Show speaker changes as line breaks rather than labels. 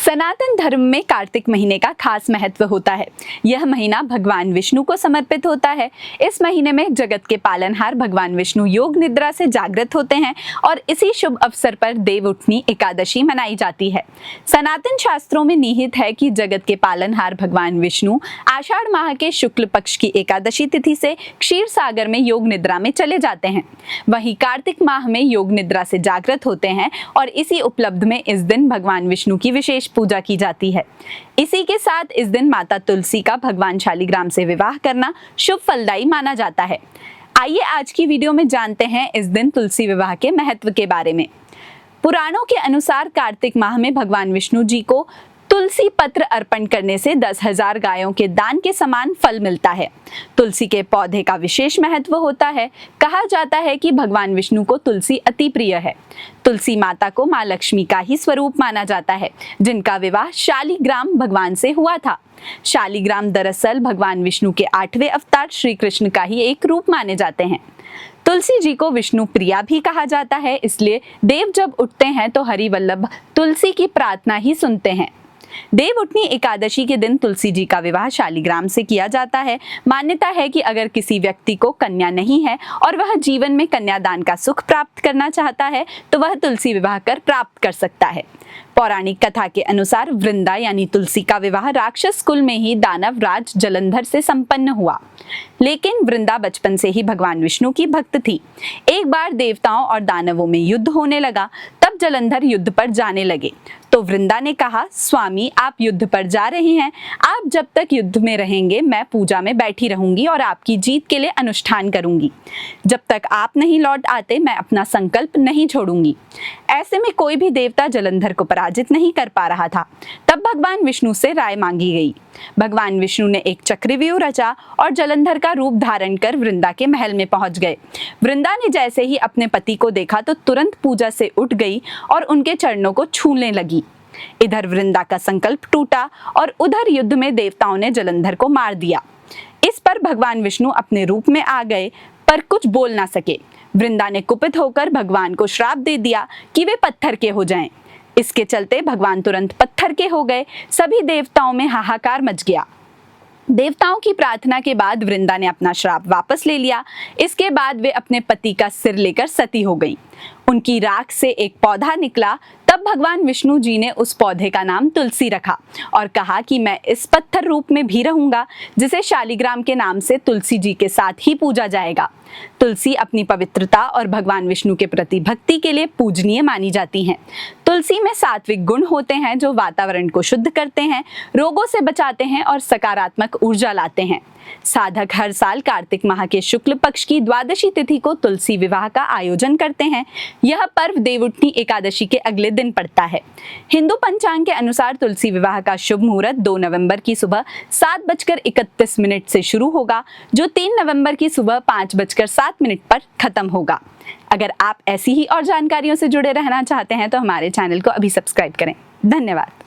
सनातन धर्म में कार्तिक महीने का खास महत्व होता है। यह महीना भगवान विष्णु को समर्पित होता है। इस महीने में जगत के पालनहार भगवान विष्णु योग निद्रा से जागृत होते हैं और इसी शुभ अवसर पर देवउठनी एकादशी मनाई जाती है। सनातन शास्त्रों में निहित है कि जगत के पालनहार भगवान विष्णु आषाढ़ माह के शुक्ल पक्ष की एकादशी तिथि से क्षीर सागर में योग निद्रा में चले जाते हैं। वहीं कार्तिक माह में योग निद्रा से जागृत होते हैं और इसी उपलब्ध में इस दिन भगवान विष्णु की विशेष पूजा की जाती है। इसी के साथ इस दिन माता तुलसी का भगवान शालिग्राम से विवाह करना शुभ फलदायी माना जाता है। आइए आज की वीडियो में जानते हैं इस दिन तुलसी विवाह के महत्व के बारे में। पुराणों के अनुसार कार्तिक माह में भगवान विष्णु जी को तुलसी पत्र अर्पण करने से 10,000 गायों के दान के समान फल मिलता है। तुलसी के पौधे का विशेष महत्व होता है। कहा जाता है कि भगवान विष्णु को तुलसी अति प्रिय है। तुलसी माता को मां लक्ष्मी का ही स्वरूप माना जाता है, जिनका विवाह शालिग्राम भगवान से हुआ था। शालिग्राम दरअसल भगवान विष्णु के 8वें अवतार श्री कृष्ण का ही एक रूप माने जाते हैं। तुलसी जी को विष्णु प्रिया भी कहा जाता है, इसलिए देव जब उठते हैं तो हरिवल्लभ तुलसी की प्रार्थना ही सुनते हैं। देवउठनी एकादशी के दिन तुलसी जी का विवाह शालिग्राम से किया जाता है। मान्यता है कि अगर किसी व्यक्ति को कन्या नहीं है और वह जीवन में कन्यादान का सुख प्राप्त करना चाहता है तो वह तुलसी विवाह कर प्राप्त कर सकता है। पौराणिक कथा के अनुसार वृंदा यानी तुलसी का विवाह राक्षस कुल में ही दानव राज जलंधर से संपन्न हुआ, लेकिन वृंदा बचपन से ही भगवान विष्णु की भक्त थी। एक बार देवताओं और दानवों में युद्ध होने लगा, तब जलंधर युद्ध पर जाने लगे तो वृंदा ने कहा, स्वामी आप युद्ध पर जा रहे हैं, आप जब तक युद्ध में रहेंगे मैं पूजा में बैठी रहूंगी और आपकी जीत के लिए अनुष्ठान करूंगी। जब तक आप नहीं लौट आते मैं अपना संकल्प नहीं छोड़ूंगी। ऐसे में कोई भी देवता जलंधर को पराजित नहीं कर पा रहा था। तब भगवान विष्णु से राय मांगी गई। भगवान विष्णु ने एक चक्रव्यूह रचा और जलंधर का रूप धारण कर वृंदा के महल में पहुंच गए। वृंदा ने जैसे ही अपने पति को देखा तो तुरंत पूजा से उठ गई और उनके चरणों को छूने लगी। इधर वृंदा का संकल्प टूटा और उधर युद्ध में देवताओं ने जलंधर को मार दिया। इस पर भगवान विष्णु अपने रूप में आ गए पर कुछ बोल ना सके। वृंदा ने कुपित होकर भगवान को श्राप दे दिया कि वे पत्थर के हो जाएं। इसके चलते भगवान तुरंत पत्थर के हो गए। सभी देवताओं में हाहाकार मच गया। देवताओं की प्रार्थना के बाद वृंदा ने अपना श्राप वापस ले लिया। इसके बाद वे अपने पति का सिर लेकर सती हो गईं। उनकी राख से एक पौधा निकला। तब भगवान विष्णु जी ने उस पौधे का नाम तुलसी रखा और कहा कि मैं इस पत्थर रूप में भी रहूंगा, जिसे शालिग्राम के नाम से तुलसी जी के साथ ही पूजा जाएगा। तुलसी अपनी पवित्रता और भगवान विष्णु के प्रति भक्ति के लिए पूजनीय मानी जाती हैं। तुलसी में सात्विक गुण होते हैं जो वातावरण को शुद्ध करते हैं, रोगों से बचाते हैं और सकारात्मक ऊर्जा लाते हैं। साधक हर साल कार्तिक माह के शुक्ल पक्ष की द्वादशी तिथि को तुलसी विवाह का आयोजन करते हैं। यह पर्व देवउठनी एकादशी के अगले दिन पड़ता है। हिंदू पंचांग के अनुसार तुलसी विवाह का शुभ मुहूर्त 2 नवंबर की सुबह 7:31 से शुरू होगा, जो 3 नवंबर की सुबह 5:07 पर खत्म होगा। अगर आप ऐसी ही और जानकारियों से जुड़े रहना चाहते हैं तो हमारे चैनल को अभी सब्सक्राइब करें। धन्यवाद।